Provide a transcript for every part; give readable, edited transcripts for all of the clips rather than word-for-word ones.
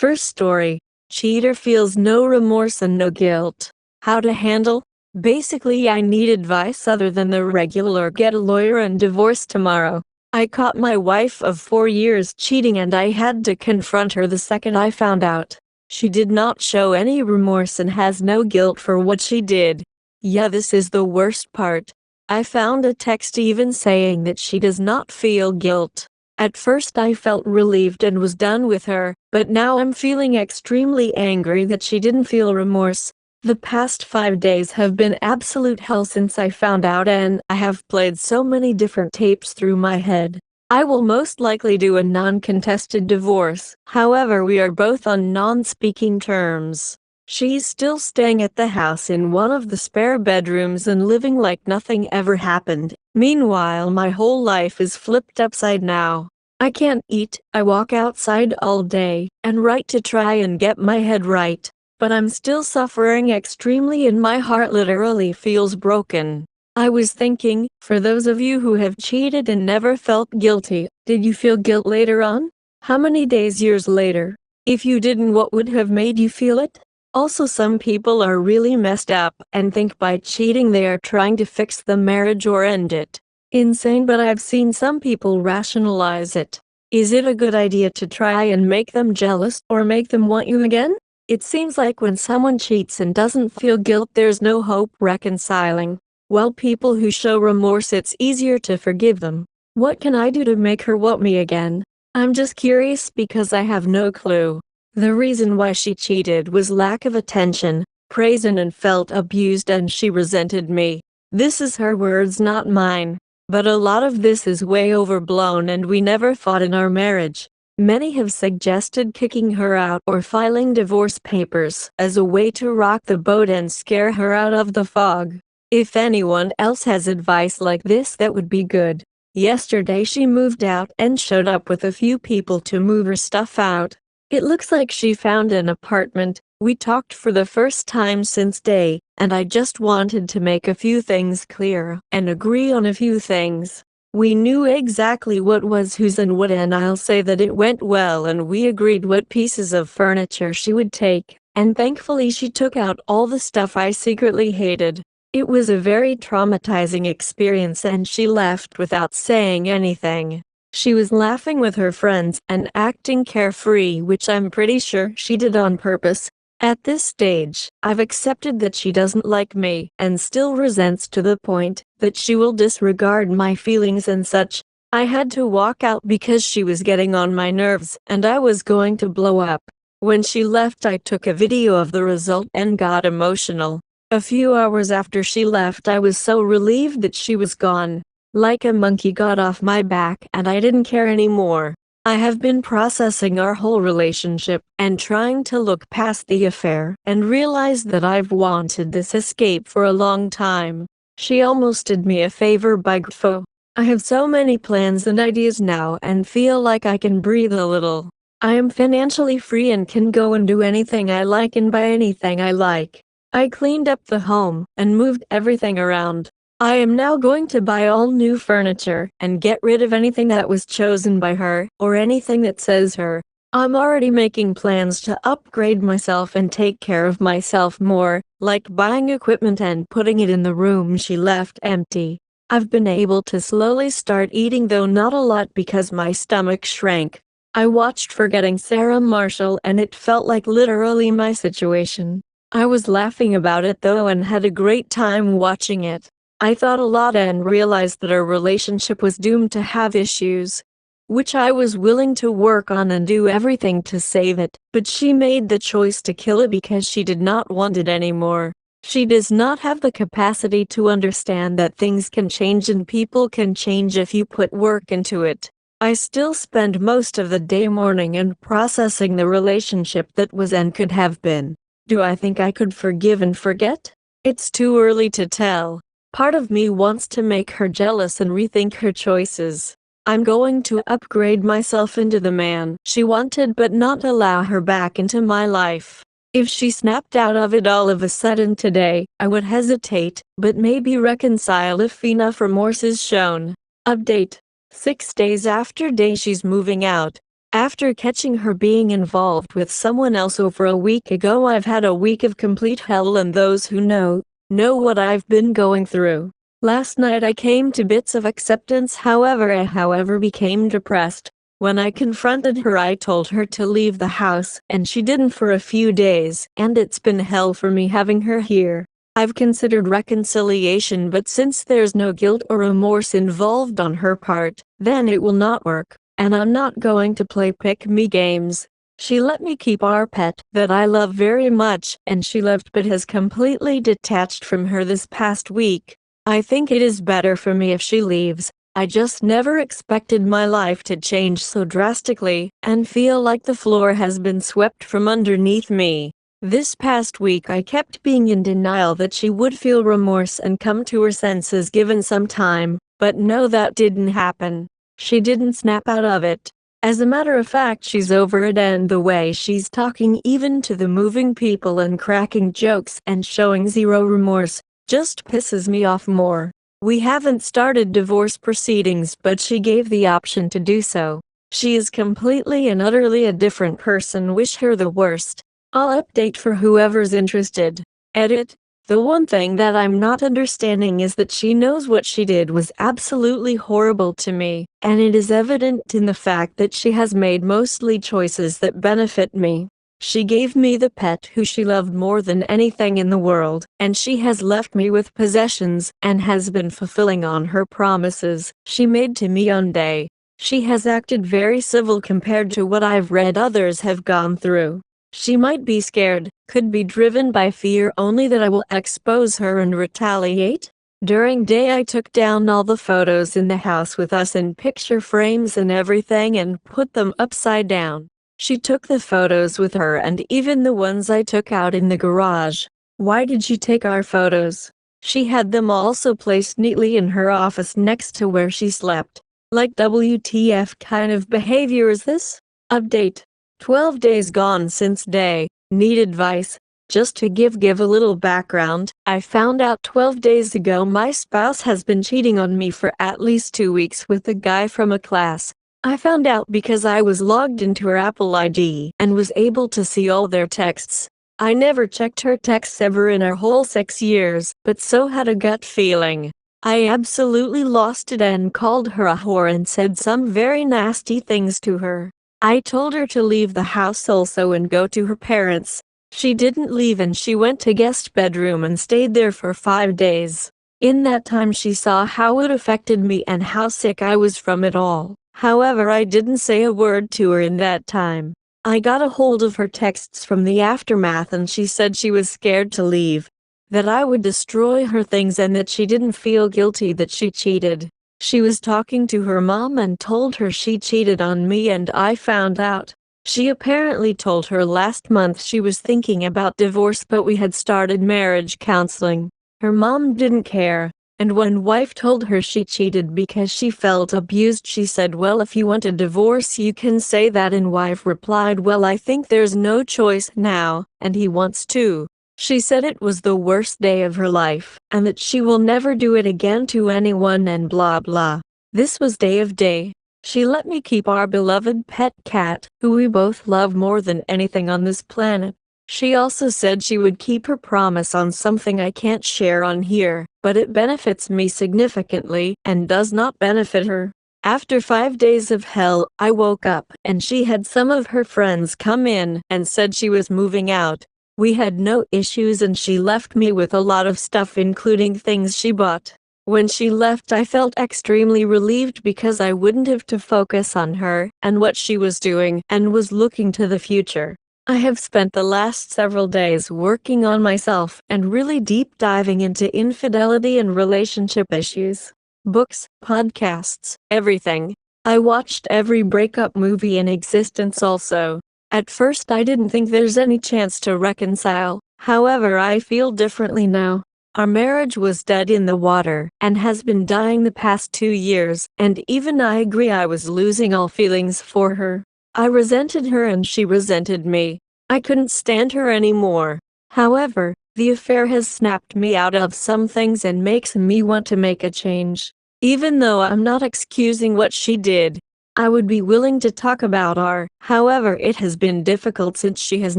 First story. Cheater feels no remorse and no guilt. How to handle? Basically, I need advice other than the regular get a lawyer and divorce tomorrow. I caught my wife of 4 years cheating and I had to confront her the second I found out. She did not show any remorse and has no guilt for what she did. Yeah, this is the worst part. I found a text even saying that she does not feel guilt. At first I felt relieved and was done with her, but now I'm feeling extremely angry that she didn't feel remorse. The past 5 days have been absolute hell since I found out, and I have played so many different tapes through my head. I will most likely do a non-contested divorce, however we are both on non-speaking terms. She's still staying at the house in one of the spare bedrooms and living like nothing ever happened. Meanwhile, my whole life is flipped upside now. I can't eat, I walk outside all day and write to try and get my head right, but I'm still suffering extremely and my heart literally feels broken. I was thinking, for those of you who have cheated and never felt guilty, did you feel guilt later on? How many days, years later? If you didn't, what would have made you feel it? Also, some people are really messed up and think by cheating they are trying to fix the marriage or end it. Insane, but I've seen some people rationalize it. Is it a good idea to try and make them jealous or make them want you again? It seems like when someone cheats and doesn't feel guilt, there's no hope reconciling. Well, people who show remorse, it's easier to forgive them. What can I do to make her want me again? I'm just curious because I have no clue. The reason why she cheated was lack of attention, praise, and felt abused, and she resented me. This is her words, not mine. But a lot of this is way overblown and we never fought in our marriage. Many have suggested kicking her out or filing divorce papers as a way to rock the boat and scare her out of the fog. If anyone else has advice like this, that would be good. Yesterday she moved out and showed up with a few people to move her stuff out. It looks like she found an apartment. We talked for the first time since day, and I just wanted to make a few things clear and agree on a few things. We knew exactly what was whose and what, and I'll say that it went well and we agreed what pieces of furniture she would take, and thankfully she took out all the stuff I secretly hated. It was a very traumatizing experience and she left without saying anything. She was laughing with her friends and acting carefree, which I'm pretty sure she did on purpose. At this stage, I've accepted that she doesn't like me and still resents to the point that she will disregard my feelings and such. I had to walk out because she was getting on my nerves and I was going to blow up. When she left, I took a video of the result and got emotional. A few hours after she left, I was so relieved that she was gone. Like a monkey got off my back and I didn't care anymore. I have been processing our whole relationship and trying to look past the affair and realize that I've wanted this escape for a long time. She almost did me a favor by GFO. I have so many plans and ideas now and feel like I can breathe a little. I am financially free and can go and do anything I like and buy anything I like. I cleaned up the home and moved everything around. I am now going to buy all new furniture and get rid of anything that was chosen by her or anything that says her. I'm already making plans to upgrade myself and take care of myself more, like buying equipment and putting it in the room she left empty. I've been able to slowly start eating, though not a lot because my stomach shrank. I watched Forgetting Sarah Marshall and it felt like literally my situation. I was laughing about it though and had a great time watching it. I thought a lot and realized that our relationship was doomed to have issues, which I was willing to work on and do everything to save it, but she made the choice to kill it because she did not want it anymore. She does not have the capacity to understand that things can change and people can change if you put work into it. I still spend most of the day mourning and processing the relationship that was and could have been. Do I think I could forgive and forget? It's too early to tell. Part of me wants to make her jealous and rethink her choices. I'm going to upgrade myself into the man she wanted but not allow her back into my life. If she snapped out of it all of a sudden today, I would hesitate, but maybe reconcile if enough remorse is shown. Update. 6 days after day she's moving out. After catching her being involved with someone else over a week ago, I've had a week of complete hell, and those who know what I've been going through. Last night I came to bits of acceptance, however I became depressed. When I confronted her, I told her to leave the house, and she didn't for a few days, and it's been hell for me having her here. I've considered reconciliation, but since there's no guilt or remorse involved on her part, then it will not work, and I'm not going to play pick-me games. She let me keep our pet that I love very much, and she left but has completely detached from her this past week. I think it is better for me if she leaves. I just never expected my life to change so drastically, and feel like the floor has been swept from underneath me. This past week I kept being in denial that she would feel remorse and come to her senses given some time, but no, that didn't happen. She didn't snap out of it. As a matter of fact, she's over it, and the way she's talking even to the moving people and cracking jokes and showing zero remorse just pisses me off more. We haven't started divorce proceedings, but she gave the option to do so. She is completely and utterly a different person. Wish her the worst. I'll update for whoever's interested. Edit. The one thing that I'm not understanding is that she knows what she did was absolutely horrible to me, and it is evident in the fact that she has made mostly choices that benefit me. She gave me the pet who she loved more than anything in the world, and she has left me with possessions and has been fulfilling on her promises she made to me on day. She has acted very civil compared to what I've read others have gone through. She might be scared, could be driven by fear only that I will expose her and retaliate. During day I took down all the photos in the house with us in picture frames and everything and put them upside down. She took the photos with her, and even the ones I took out in the garage. Why did she take our photos? She had them also placed neatly in her office next to where she slept. Like WTF kind of behavior is this? Update. 12 days gone since day. Need advice? Just to give a little background, I found out 12 days ago my spouse has been cheating on me for at least 2 weeks with a guy from a class. I found out because I was logged into her Apple ID and was able to see all their texts. I never checked her texts ever in our whole 6 years, but so had a gut feeling. I absolutely lost it and called her a whore and said some very nasty things to her. I told her to leave the house also and go to her parents. She didn't leave, and she went to guest bedroom and stayed there for 5 days. In that time she saw how it affected me and how sick I was from it all. However, I didn't say a word to her in that time. I got a hold of her texts from the aftermath, and she said she was scared to leave, that I would destroy her things, and that she didn't feel guilty that she cheated. She was talking to her mom and told her she cheated on me, and I found out. She apparently told her last month she was thinking about divorce, but we had started marriage counseling. Her mom didn't care, and when wife told her she cheated because she felt abused, she said, well, if you want a divorce you can say that, and wife replied, well, I think there's no choice now, and he wants to. She said it was the worst day of her life, and that she will never do it again to anyone, and blah blah. This was day. She let me keep our beloved pet cat, who we both love more than anything on this planet. She also said she would keep her promise on something I can't share on here, but it benefits me significantly and does not benefit her. After 5 days of hell, I woke up and she had some of her friends come in and said she was moving out. We had no issues, and she left me with a lot of stuff, including things she bought. When she left, I felt extremely relieved because I wouldn't have to focus on her and what she was doing and was looking to the future. I have spent the last several days working on myself and really deep diving into infidelity and relationship issues. Books, podcasts, everything. I watched every breakup movie in existence also. At first I didn't think there's any chance to reconcile, however I feel differently now. Our marriage was dead in the water and has been dying the past 2 years, and even I agree I was losing all feelings for her. I resented her and she resented me. I couldn't stand her anymore. However, the affair has snapped me out of some things and makes me want to make a change. Even though I'm not excusing what she did, I would be willing to talk about R. However, it has been difficult since she has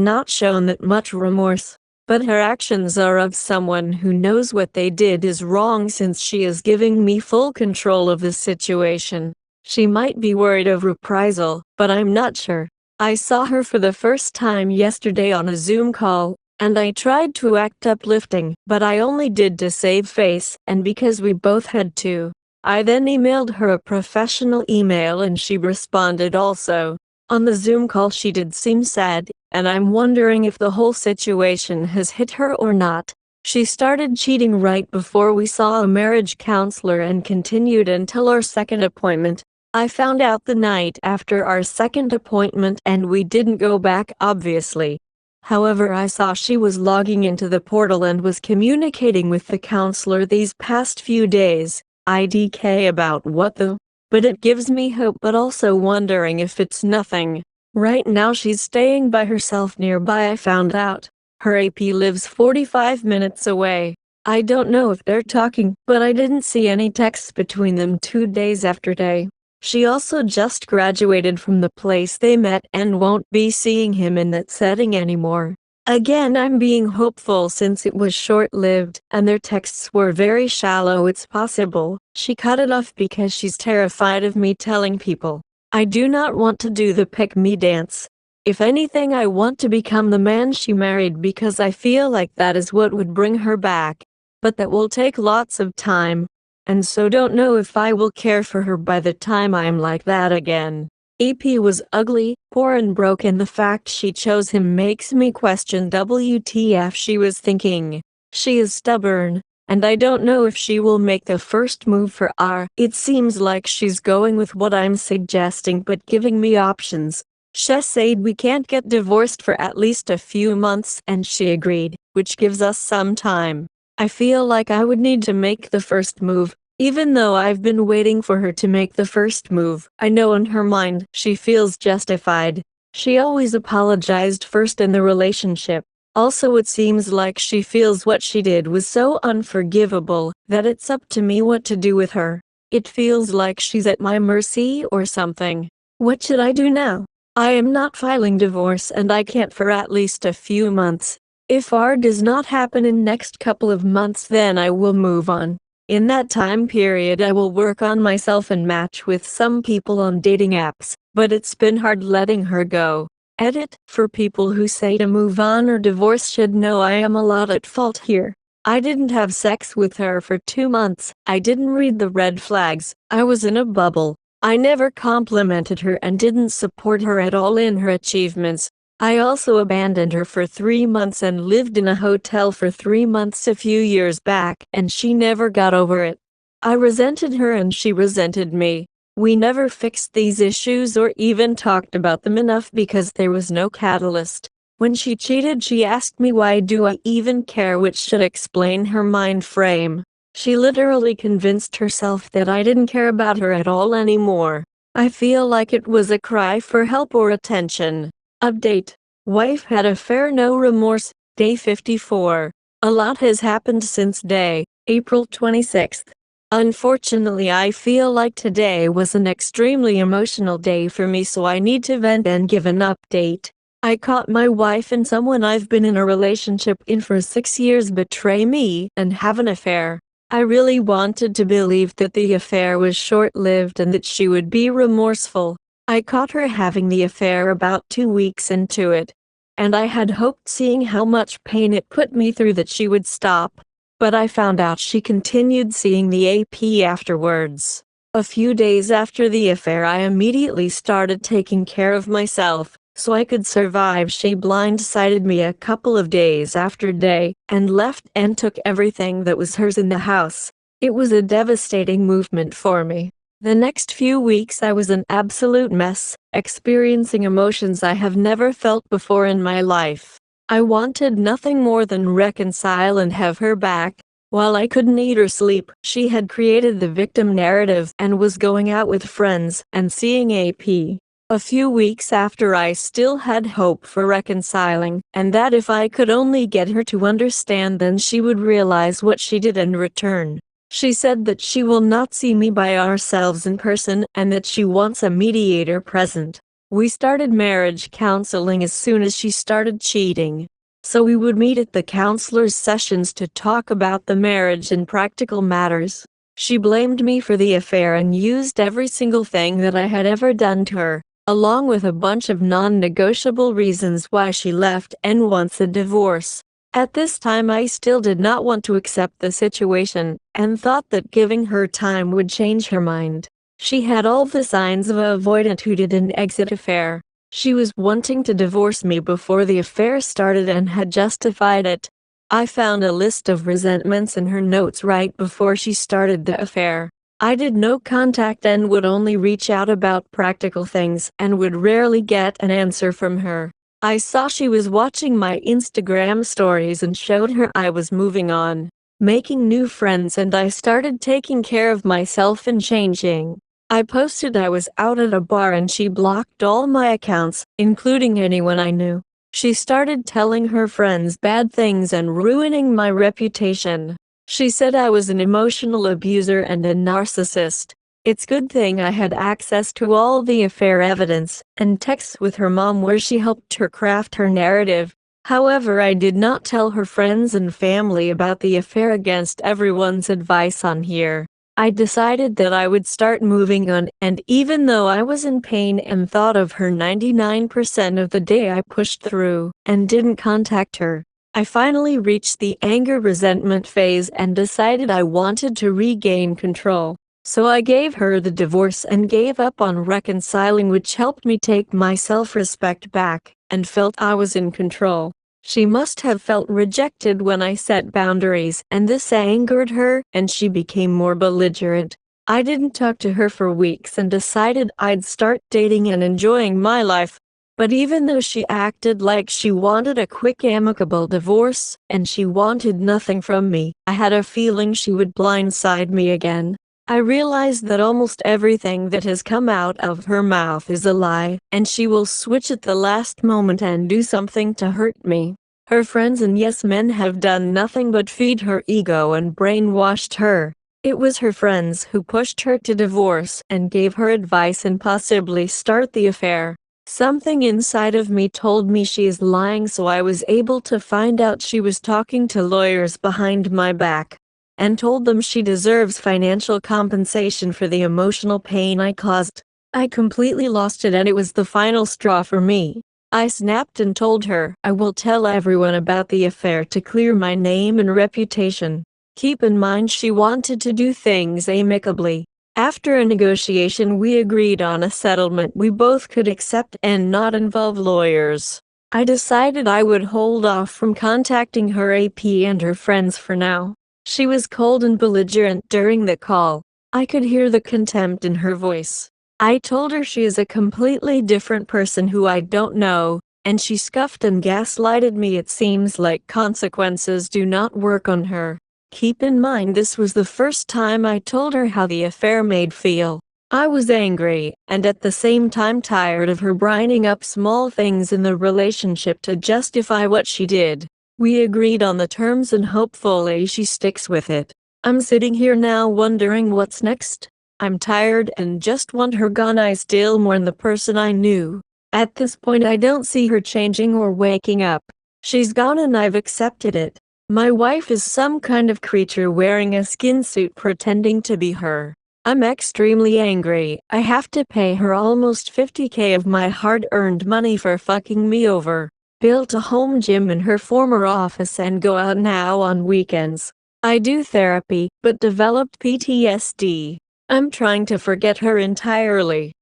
not shown that much remorse. But her actions are of someone who knows what they did is wrong since she is giving me full control of the situation. She might be worried of reprisal, but I'm not sure. I saw her for the first time yesterday on a Zoom call, and I tried to act uplifting, but I only did to save face, and because we both had to. I then emailed her a professional email and she responded also. On the Zoom call she did seem sad, and I'm wondering if the whole situation has hit her or not. She started cheating right before we saw a marriage counselor and continued until our second appointment. I found out the night after our second appointment and we didn't go back obviously. However, I saw she was logging into the portal and was communicating with the counselor these past few days. IDK about what though? But it gives me hope, but also wondering if it's nothing. Right now she's staying by herself nearby. I found out. Her AP lives 45 minutes away. I don't know if they're talking, but I didn't see any texts between them 2 days after day. She also just graduated from the place they met and won't be seeing him in that setting anymore. Again, I'm being hopeful since it was short-lived and their texts were very shallow. It's possible she cut it off because she's terrified of me telling people. I do not want to do the pick-me dance. If anything, I want to become the man she married because I feel like that is what would bring her back. But that will take lots of time. And so don't know if I will care for her by the time I'm like that again. AP was ugly, poor and broke, and the fact she chose him makes me question WTF she was thinking. She is stubborn, and I don't know if she will make the first move for R. It seems like she's going with what I'm suggesting but giving me options. She said we can't get divorced for at least a few months and she agreed, which gives us some time. I feel like I would need to make the first move. Even though I've been waiting for her to make the first move, I know in her mind she feels justified. She always apologized first in the relationship. Also, it seems like she feels what she did was so unforgivable that it's up to me what to do with her. It feels like she's at my mercy or something. What should I do now? I am not filing divorce and I can't for at least a few months. If R does not happen in next couple of months, then I will move on. In that time period I will work on myself and match with some people on dating apps, but it's been hard letting her go. Edit, for people who say to move on or divorce should know I am a lot at fault here. I didn't have sex with her for 2 months, I didn't read the red flags, I was in a bubble. I never complimented her and didn't support her at all in her achievements. I also abandoned her for 3 months and lived in a hotel for 3 months a few years back, and she never got over it. I resented her and she resented me. We never fixed these issues or even talked about them enough because there was no catalyst. When she cheated, she asked me why do I even care, which should explain her mind frame. She literally convinced herself that I didn't care about her at all anymore. I feel like it was a cry for help or attention. Update. Wife had affair, no remorse, day 54. A lot has happened since day, April 26th. Unfortunately, I feel like today was an extremely emotional day for me, so I need to vent and give an update. I caught my wife and someone I've been in a relationship in for 6 years betray me and have an affair. I really wanted to believe that the affair was short-lived and that she would be remorseful. I caught her having the affair about 2 weeks into it, and I had hoped, seeing how much pain it put me through, that she would stop. But I found out she continued seeing the AP afterwards. A few days after the affair, I immediately started taking care of myself, so I could survive. She blindsided me a couple of days after day, and left and took everything that was hers in the house. It was a devastating movement for me. The next few weeks I was an absolute mess, experiencing emotions I have never felt before in my life. I wanted nothing more than reconcile and have her back. While I couldn't eat or sleep, she had created the victim narrative and was going out with friends and seeing AP. A few weeks after, I still had hope for reconciling, and that if I could only get her to understand, then she would realize what she did and return. She said that she will not see me by ourselves in person and that she wants a mediator present. We started marriage counseling as soon as she started cheating. So we would meet at the counselor's sessions to talk about the marriage and practical matters. She blamed me for the affair and used every single thing that I had ever done to her, along with a bunch of non-negotiable reasons why she left and wants a divorce. At this time I still did not want to accept the situation, and thought that giving her time would change her mind. She had all the signs of a avoidant who did an exit affair. She was wanting to divorce me before the affair started and had justified it. I found a list of resentments in her notes right before she started the affair. I did no contact and would only reach out about practical things and would rarely get an answer from her. I saw she was watching my Instagram stories and showed her I was moving on, making new friends, and I started taking care of myself and changing. I posted I was out at a bar and she blocked all my accounts, including anyone I knew. She started telling her friends bad things and ruining my reputation. She said I was an emotional abuser and a narcissist. It's good thing I had access to all the affair evidence and texts with her mom where she helped her craft her narrative. However, I did not tell her friends and family about the affair against everyone's advice on here. I decided that I would start moving on, and even though I was in pain and thought of her 99% of the day, I pushed through and didn't contact her. I finally reached the anger resentment phase and decided I wanted to regain control. So I gave her the divorce and gave up on reconciling, which helped me take my self-respect back and felt I was in control. She must have felt rejected when I set boundaries, and this angered her, and she became more belligerent. I didn't talk to her for weeks and decided I'd start dating and enjoying my life. But even though she acted like she wanted a quick amicable divorce, and she wanted nothing from me, I had a feeling she would blindside me again. I realized that almost everything that has come out of her mouth is a lie, and she will switch at the last moment and do something to hurt me. Her friends and yes men have done nothing but feed her ego and brainwashed her. It was her friends who pushed her to divorce and gave her advice and possibly start the affair. Something inside of me told me she is lying, so I was able to find out she was talking to lawyers behind my back and told them she deserves financial compensation for the emotional pain I caused. I completely lost it, and it was the final straw for me. I snapped and told her, I will tell everyone about the affair to clear my name and reputation. Keep in mind she wanted to do things amicably. After a negotiation, we agreed on a settlement we both could accept and not involve lawyers. I decided I would hold off from contacting her AP and her friends for now. She was cold and belligerent during the call. I could hear the contempt in her voice. I told her she is a completely different person who I don't know, and she scoffed and gaslighted me. It seems like consequences do not work on her. Keep in mind this was the first time I told her how the affair made feel. I was angry, and at the same time tired of her brining up small things in the relationship to justify what she did. We agreed on the terms and hopefully she sticks with it. I'm sitting here now wondering what's next. I'm tired and just want her gone. I still mourn the person I knew. At this point I don't see her changing or waking up. She's gone and I've accepted it. My wife is some kind of creature wearing a skin suit pretending to be her. I'm extremely angry. I have to pay her almost $50,000 of my hard-earned money for fucking me over. Built a home gym in her former office and go out now on weekends. I do therapy, but developed PTSD. I'm trying to forget her entirely.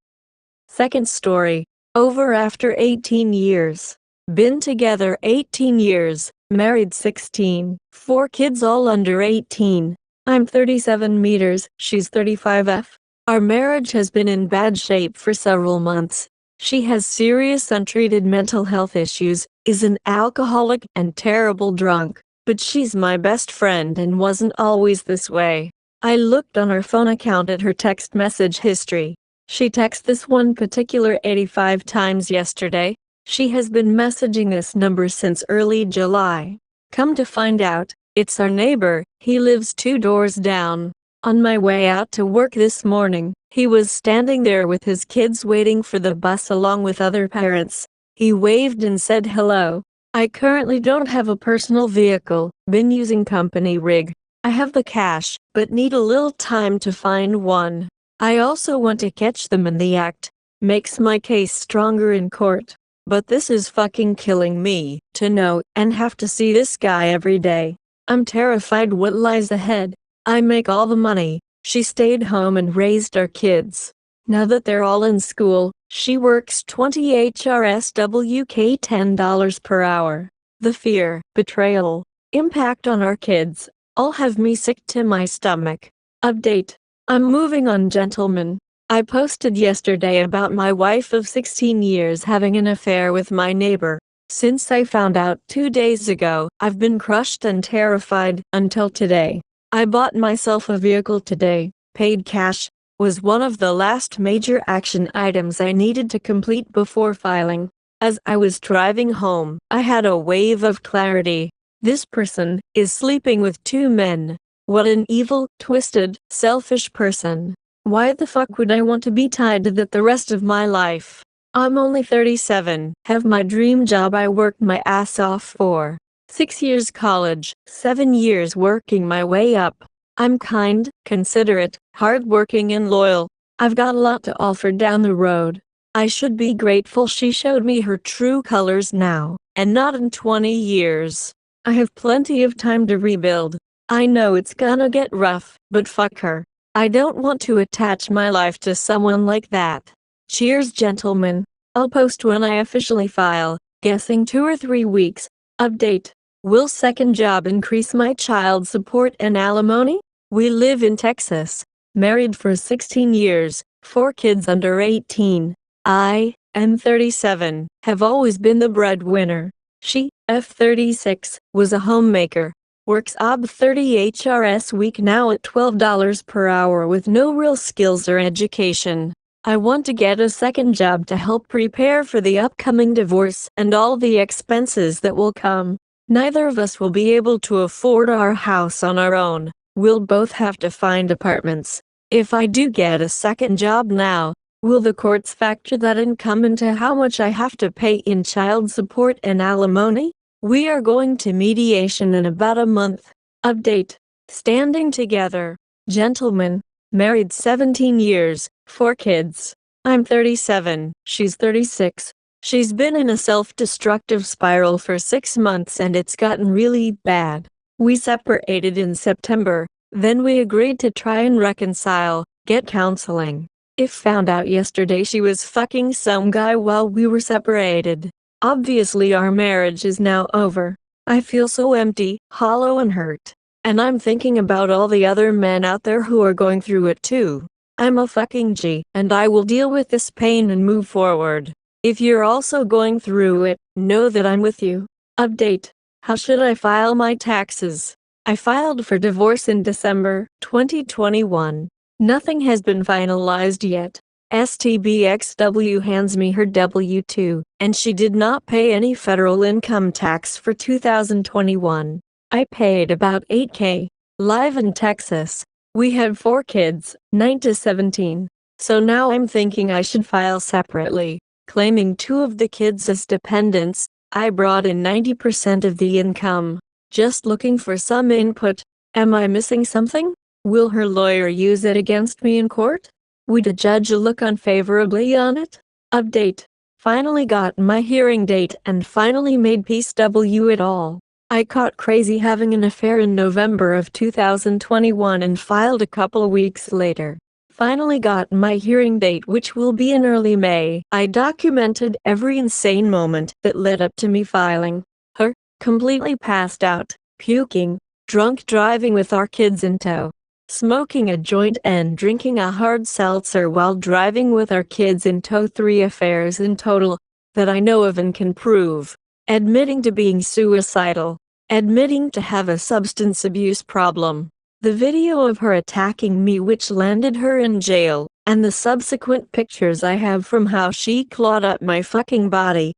Second story. Over after 18 years. Been together 18 years, married 16, 4 kids all under 18. I'm 37 meters, she's 35F. Our marriage has been in bad shape for several months. She has serious untreated mental health issues, is an alcoholic and terrible drunk, but she's my best friend and wasn't always this way. I looked on her phone account at her text message history. She texted this one particular 85 times yesterday. She has been messaging this number since early July. Come to find out, it's our neighbor. He lives 2 doors down. On my way out to work this morning, he was standing there with his kids waiting for the bus along with other parents. He waved and said hello. I currently don't have a personal vehicle, been using company rig. I have the cash, but need a little time to find one. I also want to catch them in the act. Makes my case stronger in court. But this is fucking killing me, to know and have to see this guy every day. I'm terrified what lies ahead. I make all the money. She stayed home and raised our kids. Now that they're all in school, she works 20 HRSWK $10 per hour. The fear, betrayal, impact on our kids, all have me sick to my stomach. Update. I'm moving on, gentlemen. I posted yesterday about my wife of 16 years having an affair with my neighbor. Since I found out 2 days ago, I've been crushed and terrified until today. I bought myself a vehicle today. Paid cash was one of the last major action items I needed to complete before filing. As I was driving home, I had a wave of clarity. This person is sleeping with 2 men. What an evil, twisted, selfish person. Why the fuck would I want to be tied to that the rest of my life? I'm only 37, have my dream job I worked my ass off for. 6 years college, 7 years working my way up. I'm kind, considerate, hardworking and loyal. I've got a lot to offer down the road. I should be grateful she showed me her true colors now, and not in 20 years. I have plenty of time to rebuild. I know it's gonna get rough, but fuck her. I don't want to attach my life to someone like that. Cheers, gentlemen. I'll post when I officially file, guessing 2 or 3 weeks. Update. Will second job increase my child support and alimony? We live in Texas. Married for 16 years, 4 kids under 18. I am 37, have always been the breadwinner. She, F36, was a homemaker. Works ob 30 HRS week now at $12 per hour with no real skills or education. I want to get a second job to help prepare for the upcoming divorce and all the expenses that will come. Neither of us will be able to afford our house on our own. We'll both have to find apartments. If I do get a second job now, will the courts factor that income into how much I have to pay in child support and alimony? We are going to mediation in about a month. Update. Standing together. Gentlemen. Married 17 years, 4 kids. I'm 37, she's 36. She's been in a self-destructive spiral for 6 months and it's gotten really bad. We separated in September, then we agreed to try and reconcile, get counseling. If found out yesterday she was fucking some guy while we were separated. Obviously our marriage is now over. I feel so empty, hollow and hurt. And I'm thinking about all the other men out there who are going through it too. I'm a fucking G, and I will deal with this pain and move forward. If you're also going through it, know that I'm with you. Update. How should I file my taxes? I filed for divorce in December 2021. Nothing has been finalized yet. STBXW hands me her W-2, and she did not pay any federal income tax for 2021. I paid about $8K. Live in Texas. We had 4 kids, 9 to 17. So now I'm thinking I should file separately, claiming 2 of the kids as dependents. I brought in 90% of the income. Just looking for some input. Am I missing something? Will her lawyer use it against me in court? Would a judge look unfavorably on it? Update. Finally got my hearing date and finally made peace w it all. I caught crazy having an affair in November of 2021 and filed a couple weeks later. Finally got my hearing date, which will be in early May. I documented every insane moment that led up to me filing. Her, completely passed out, puking, drunk driving with our kids in tow, smoking a joint and drinking a hard seltzer while driving with our kids in tow. 3 affairs in total, that I know of and can prove. Admitting to being suicidal. Admitting to have a substance abuse problem. The video of her attacking me which landed her in jail, and the subsequent pictures I have from how she clawed up my fucking body,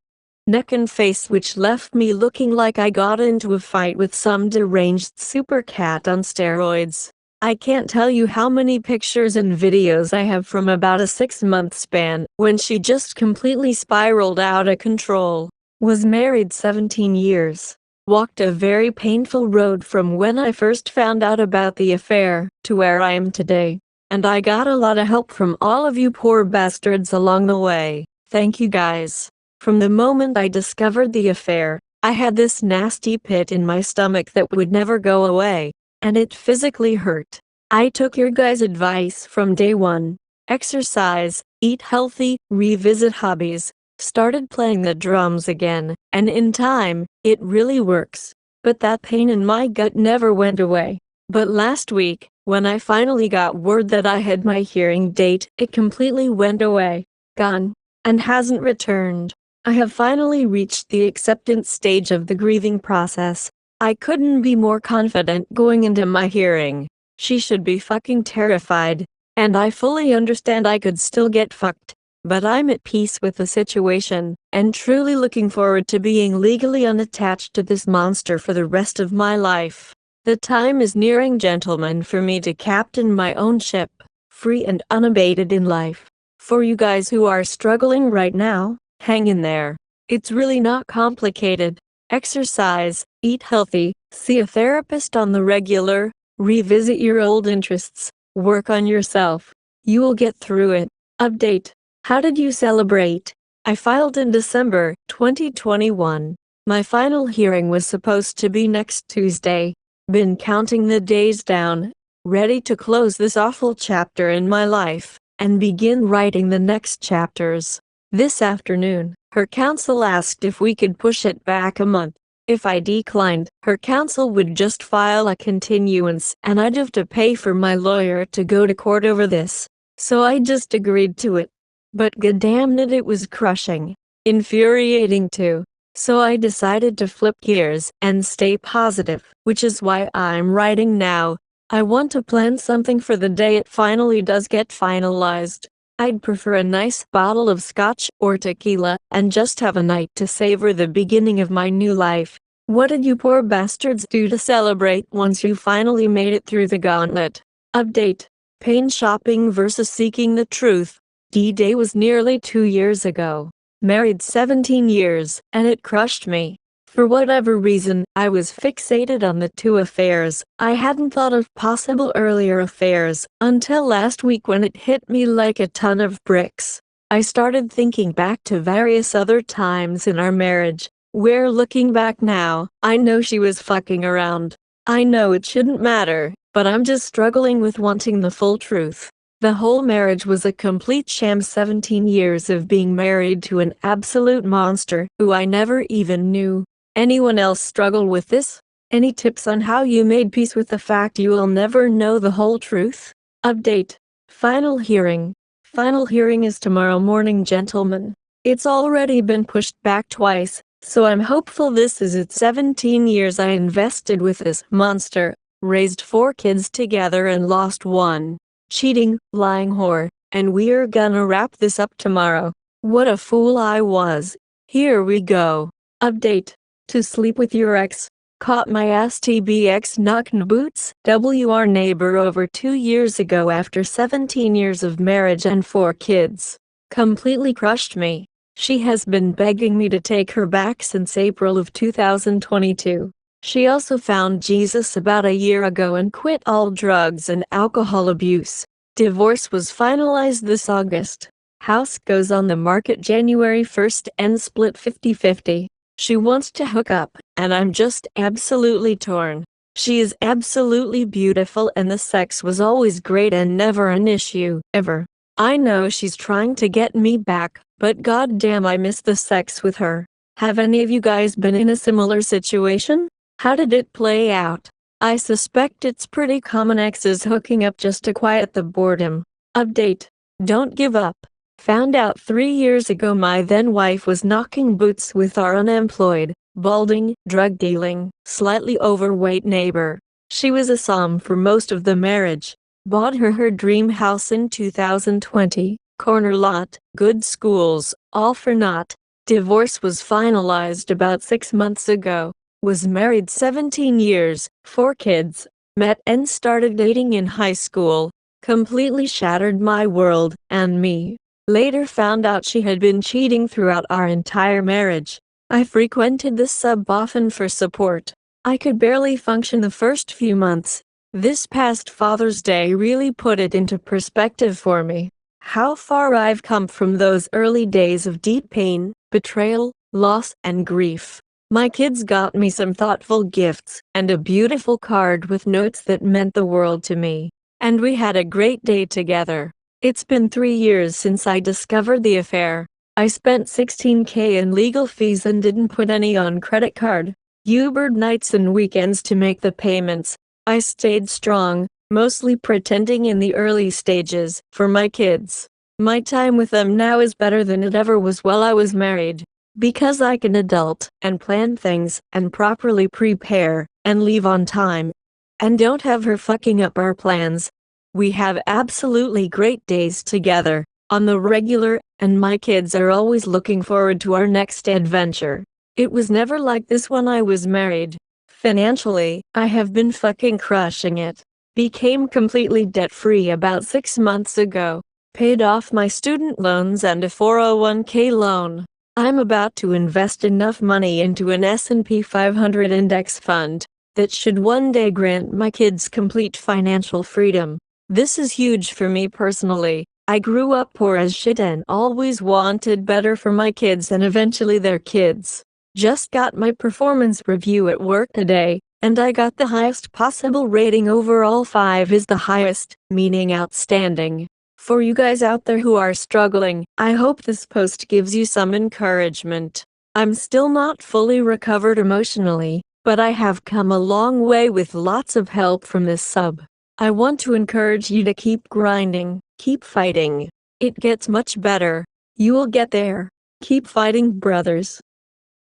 neck and face, which left me looking like I got into a fight with some deranged super cat on steroids. I can't tell you how many pictures and videos I have from about a 6-month span when she just completely spiraled out of control. Was married 17 years. Walked a very painful road from when I first found out about the affair to where I am today. And I got a lot of help from all of you poor bastards along the way. Thank you guys. From the moment I discovered the affair, I had this nasty pit in my stomach that would never go away, and it physically hurt. I took your guys' advice from day one. Exercise, eat healthy, revisit hobbies, started playing the drums again, and in time, it really works. But that pain in my gut never went away. But last week, when I finally got word that I had my hearing date, it completely went away, gone, and hasn't returned. I have finally reached the acceptance stage of the grieving process. I couldn't be more confident going into my hearing. She should be fucking terrified, and I fully understand I could still get fucked. But I'm at peace with the situation, and truly looking forward to being legally unattached to this monster for the rest of my life. The time is nearing, gentlemen, for me to captain my own ship, free and unabated in life. For you guys who are struggling right now, hang in there. It's really not complicated. Exercise, eat healthy, see a therapist on the regular, revisit your old interests, work on yourself. You will get through it. Update. How did you celebrate? I filed in December 2021. My final hearing was supposed to be next Tuesday. Been counting the days down, ready to close this awful chapter in my life, and begin writing the next chapters. This afternoon, her counsel asked if we could push it back a month. If I declined, her counsel would just file a continuance and I'd have to pay for my lawyer to go to court over this. So I just agreed to it. But goddamn it was crushing. Infuriating too. So I decided to flip gears and stay positive, which is why I'm writing now. I want to plan something for the day it finally does get finalized. I'd prefer a nice bottle of scotch or tequila and just have a night to savor the beginning of my new life. What did you poor bastards do to celebrate once you finally made it through the gauntlet? Update. Pain shopping versus seeking the truth. D-Day was nearly 2 years ago. Married 17 years, and it crushed me. For whatever reason, I was fixated on the two affairs. I hadn't thought of possible earlier affairs until last week when it hit me like a ton of bricks. I started thinking back to various other times in our marriage, where looking back now, I know she was fucking around. I know it shouldn't matter, but I'm just struggling with wanting the full truth. The whole marriage was a complete sham. 17 years of being married to an absolute monster who I never even knew. Anyone else struggle with this? Any tips on how you made peace with the fact you will never know the whole truth? Update. Final hearing. Final hearing is tomorrow morning, gentlemen. It's already been pushed back twice, so I'm hopeful this is it. 17 years I invested with this monster, raised 4 kids together and lost 1. Cheating, lying whore, and we're gonna wrap this up tomorrow. What a fool I was. Here we go. Update. To sleep with your ex. Caught my ass TBX knockin' boots. WR neighbor over 2 years ago after 17 years of marriage and 4 kids. Completely crushed me. She has been begging me to take her back since April of 2022. She also found Jesus about a year ago and quit all drugs and alcohol abuse. Divorce was finalized this August. House goes on the market January 1st and split 50-50. She wants to hook up, and I'm just absolutely torn. She is absolutely beautiful and the sex was always great and never an issue, ever. I know she's trying to get me back, but goddamn I miss the sex with her. Have any of you guys been in a similar situation? How did it play out? I suspect it's pretty common exes hooking up just to quiet the boredom. Update. Don't give up. Found out 3 years ago my then wife was knocking boots with our unemployed, balding, drug-dealing, slightly overweight neighbor. She was a som for most of the marriage. Bought her dream house in 2020, corner lot, good schools, all for naught. Divorce was finalized about 6 months ago. Was married 17 years, 4 kids. met and started dating in high school. Completely shattered my world, and me. Later found out she had been cheating throughout our entire marriage. I frequented the sub often for support. I could barely function the first few months. This past Father's Day really put it into perspective for me. How far I've come from those early days of deep pain, betrayal, loss, and grief. My kids got me some thoughtful gifts and a beautiful card with notes that meant the world to me. And we had a great day together. It's been 3 years since I discovered the affair. I spent $16K in legal fees and didn't put any on credit card. Ubered nights and weekends to make the payments. I stayed strong, mostly pretending in the early stages, for my kids. My time with them now is better than it ever was while I was married. Because I can adult, and plan things, and properly prepare, and leave on time. And don't have her fucking up our plans. We have absolutely great days together, on the regular, and my kids are always looking forward to our next adventure. It was never like this when I was married. Financially, I have been fucking crushing it. Became completely debt-free about 6 months ago. Paid off my student loans and a 401k loan. I'm about to invest enough money into an S&P 500 index fund that should one day grant my kids complete financial freedom. This is huge for me personally. I grew up poor as shit and always wanted better for my kids and eventually their kids. Just got my performance review at work today, and I got the highest possible rating overall. 5 is the highest, meaning outstanding. For you guys out there who are struggling, I hope this post gives you some encouragement. I'm still not fully recovered emotionally, but I have come a long way with lots of help from this sub. I want to encourage you to keep grinding, keep fighting. It gets much better. You will get there. Keep fighting, brothers.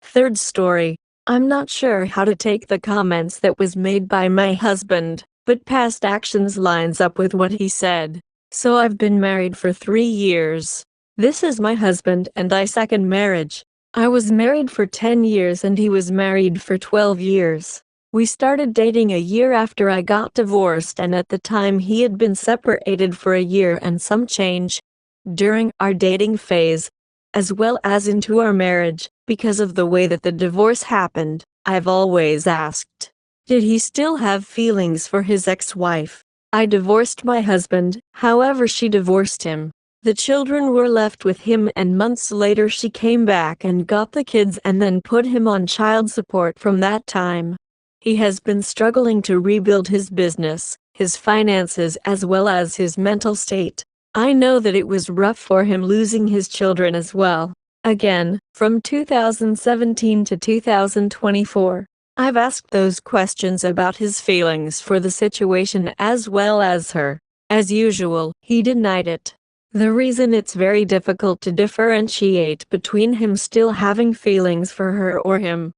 Third story. I'm not sure how to take the comments that was made by my husband, but past actions lines up with what he said. So I've been married for 3 years. This is my husband and I second marriage. I was married for 10 years and he was married for 12 years. We started dating a year after I got divorced, and at the time he had been separated for a year and some change. During our dating phase, as well as into our marriage, because of the way that the divorce happened, I've always asked, did he still have feelings for his ex-wife? I divorced my husband, however she divorced him. The children were left with him, and months later she came back and got the kids and then put him on child support from that time. He has been struggling to rebuild his business, his finances, as well as his mental state. I know that it was rough for him losing his children as well. Again, from 2017 to 2024. I've asked those questions about his feelings for the situation as well as her. As usual, he denied it. The reason it's very difficult to differentiate between him still having feelings for her or him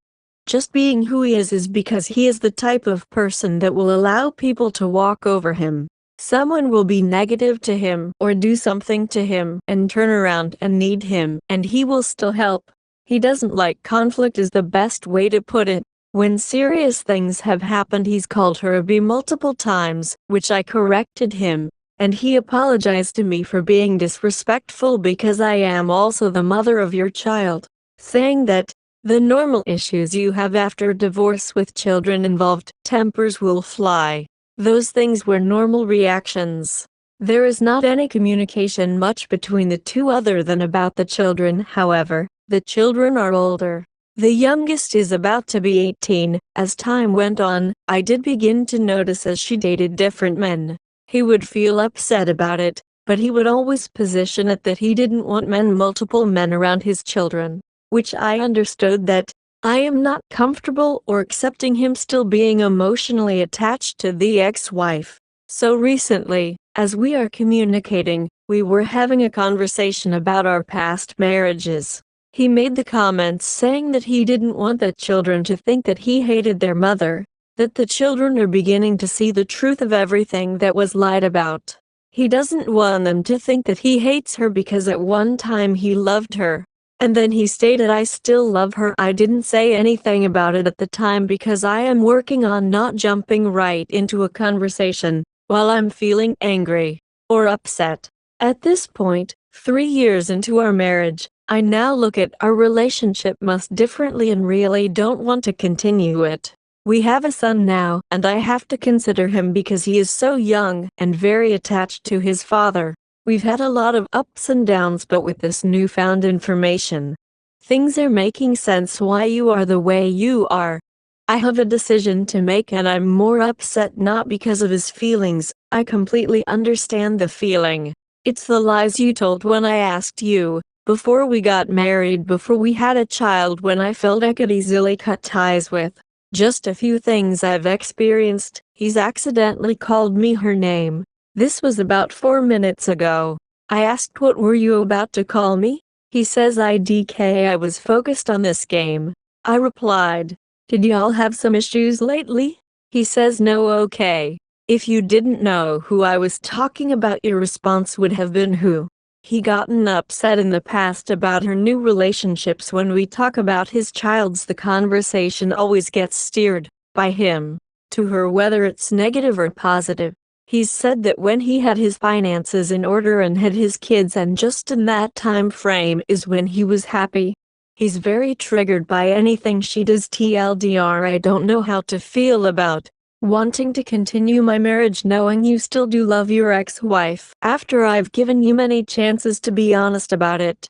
just being who he is because he is the type of person that will allow people to walk over him. Someone will be negative to him or do something to him and turn around and need him, and he will still help. He doesn't like conflict is the best way to put it. When serious things have happened, he's called her a B multiple times, which I corrected him, and he apologized to me for being disrespectful because I am also the mother of your child, saying that the normal issues you have after divorce with children involved, tempers will fly. Those things were normal reactions. There is not any communication much between the two other than about the children. However, the children are older. The youngest is about to be 18. As time went on, I did begin to notice as she dated different men. He would feel upset about it, but he would always position it that he didn't want multiple men around his children. Which I understood that I am not comfortable or accepting him still being emotionally attached to the ex-wife. So recently, as we are communicating, we were having a conversation about our past marriages. He made the comments saying that he didn't want the children to think that he hated their mother, that the children are beginning to see the truth of everything that was lied about. He doesn't want them to think that he hates her because at one time he loved her. And then he stated I still love her. I didn't say anything about it at the time because I am working on not jumping right into a conversation while I'm feeling angry or upset. At this point, 3 years into our marriage, I now look at our relationship much differently and really don't want to continue it. We have a son now, and I have to consider him because he is so young and very attached to his father. We've had a lot of ups and downs, but with this newfound information, things are making sense why you are the way you are. I have a decision to make and I'm more upset not because of his feelings. I completely understand the feeling. It's the lies you told when I asked you, before we got married, before we had a child, when I felt I could easily cut ties with just a few things I've experienced. He's accidentally called me her name. This was about 4 minutes ago. I asked, what were you about to call me? He says IDK. I was focused on this game. I replied, did y'all have some issues lately? He says no. Okay. If you didn't know who I was talking about, your response would have been who? He gotten upset in the past about her new relationships. When we talk about his child's, the conversation always gets steered by him to her, whether it's negative or positive. He's said that when he had his finances in order and had his kids, and just in that time frame, is when he was happy. He's very triggered by anything she does. TLDR, I don't know how to feel about wanting to continue my marriage knowing you still do love your ex-wife after I've given you many chances to be honest about it.